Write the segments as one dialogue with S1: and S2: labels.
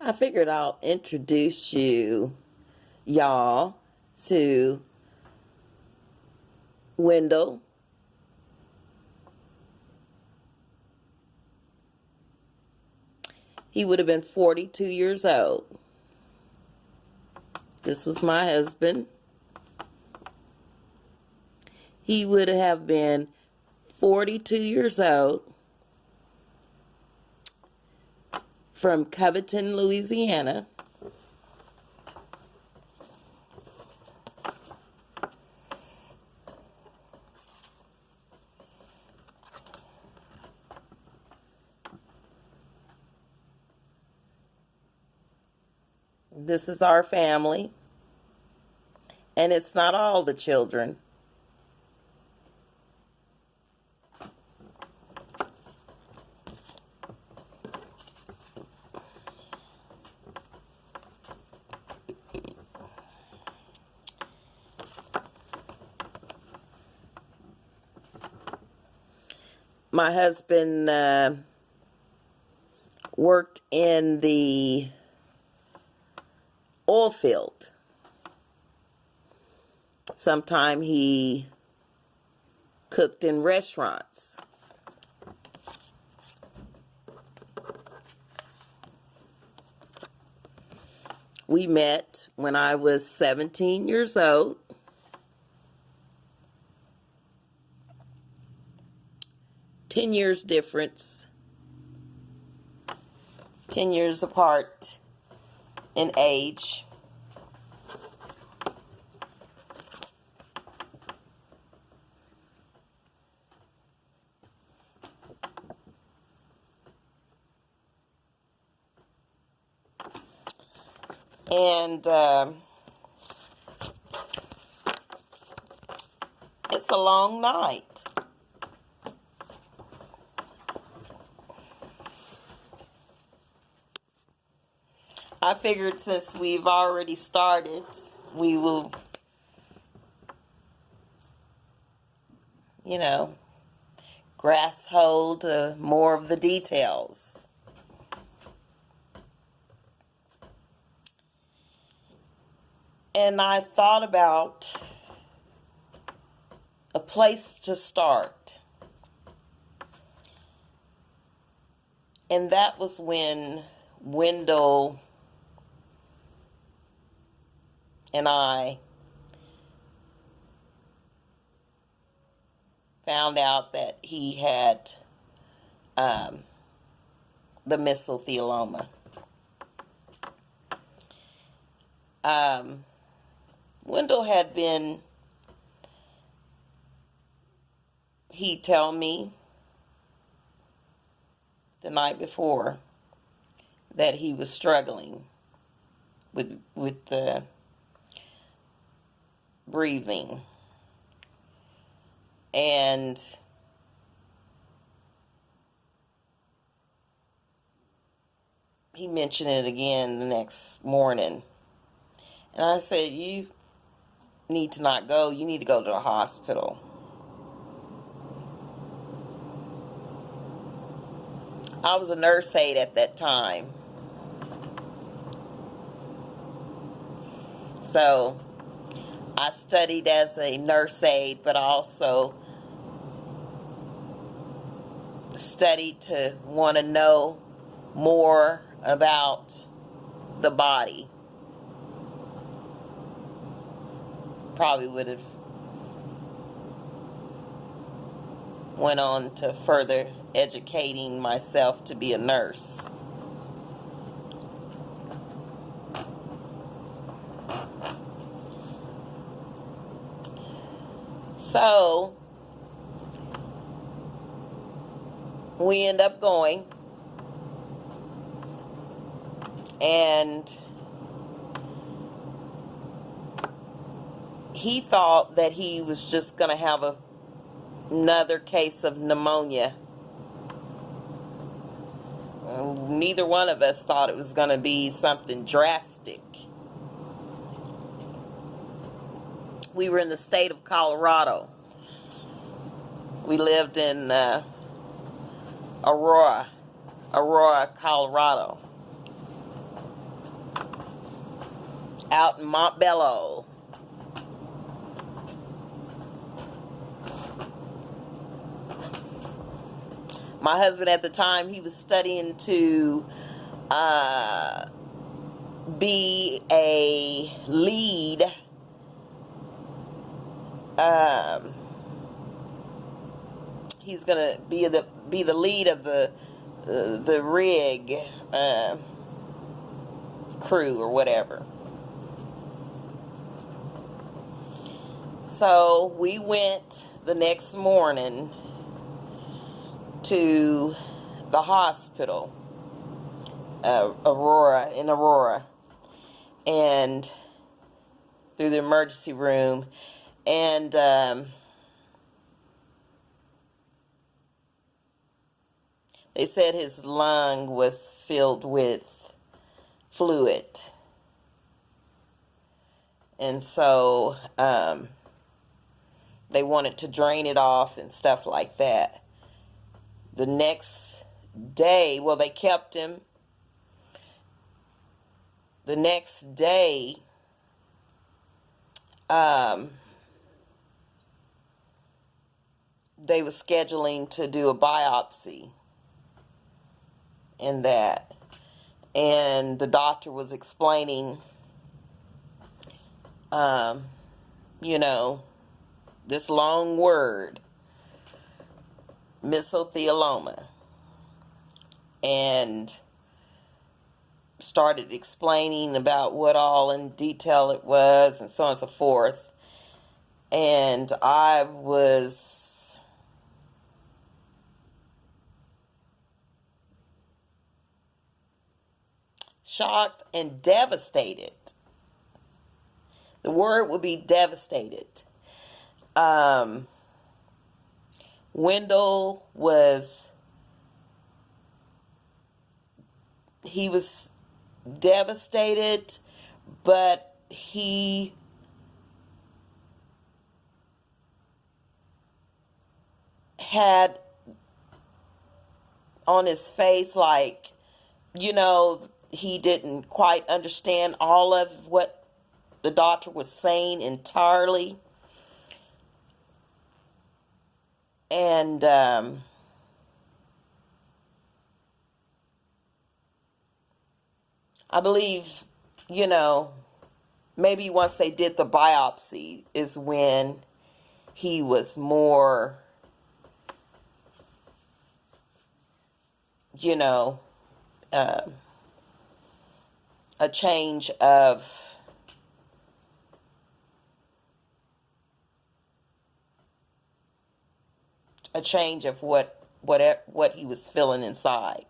S1: I figured I'll introduce y'all, to Wendell. He would have been 42 years old. This was my husband. He would have been 42 years old, from Covington, Louisiana. This is our family, and it's not all the children. My husband worked in the oil field. Sometime he cooked in restaurants. We met when I was 17 years old. Ten years difference. 10 years apart in age. And it's a long night. I figured since we've already started, we will, grasp hold of more of the details. And I thought about a place to start. And that was when Wendell and I found out that he had the mesothelioma. Wendell had been, he'd tell me the night before that he was struggling with the breathing. And he mentioned it again the next morning. And I said, you need to not go. You need to go to the hospital. I was a nurse aide at that time. So I studied as a nurse aide, but I also studied to want to know more about the body. Probably would have went on to further educating myself to be a nurse. So we end up going, and he thought that he was just going to have another case of pneumonia. Neither one of us thought it was going to be something drastic. We were in the state of Colorado. We lived in Aurora, Colorado. out in Montbello. My husband at the time, he was studying to be a lead he's gonna be the lead of the rig crew or whatever. So we went the next morning to the hospital, Aurora, and through the emergency room, and they said his lung was filled with fluid, and so they wanted to drain it off and stuff like that. The next day, well, they kept him. The next day, they were scheduling to do a biopsy in that. And the doctor was explaining, this long word, mesothelioma, and started explaining about what all in detail it was and so on and so forth. And I was shocked and devastated. The word would be devastated. Wendell was devastated, but he had on his face, like, he didn't quite understand all of what the doctor was saying entirely. And I believe, maybe once they did the biopsy is when he was more, a change of what he was feeling inside.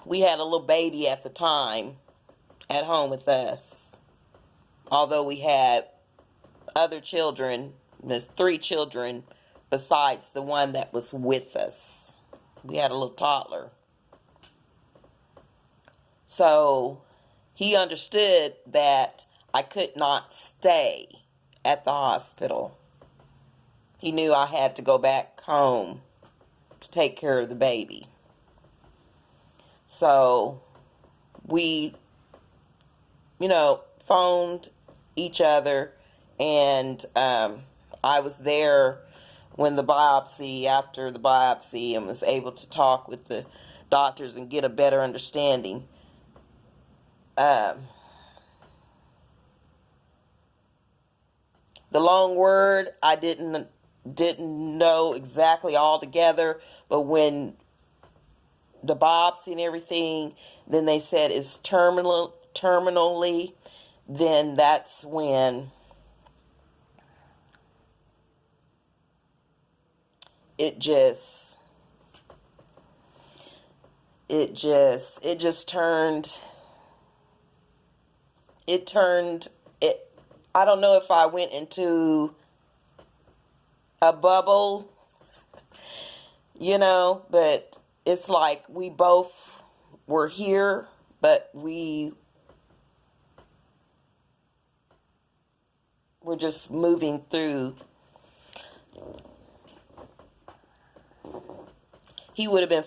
S1: We had a little baby at the time at home with us, although we had other children. There's 3 children besides the one that was with us. We had a little toddler. So he understood that I could not stay at the hospital. He knew I had to go back home to take care of the baby. So we, phoned each other, and I was there when after the biopsy, and was able to talk with the doctors and get a better understanding. The long word, I didn't know exactly all together, but when the biopsy and everything, then they said it's terminally, then that's when it just turned, I don't know if I went into a bubble, but it's like we both were here, but we were just moving through. He would have been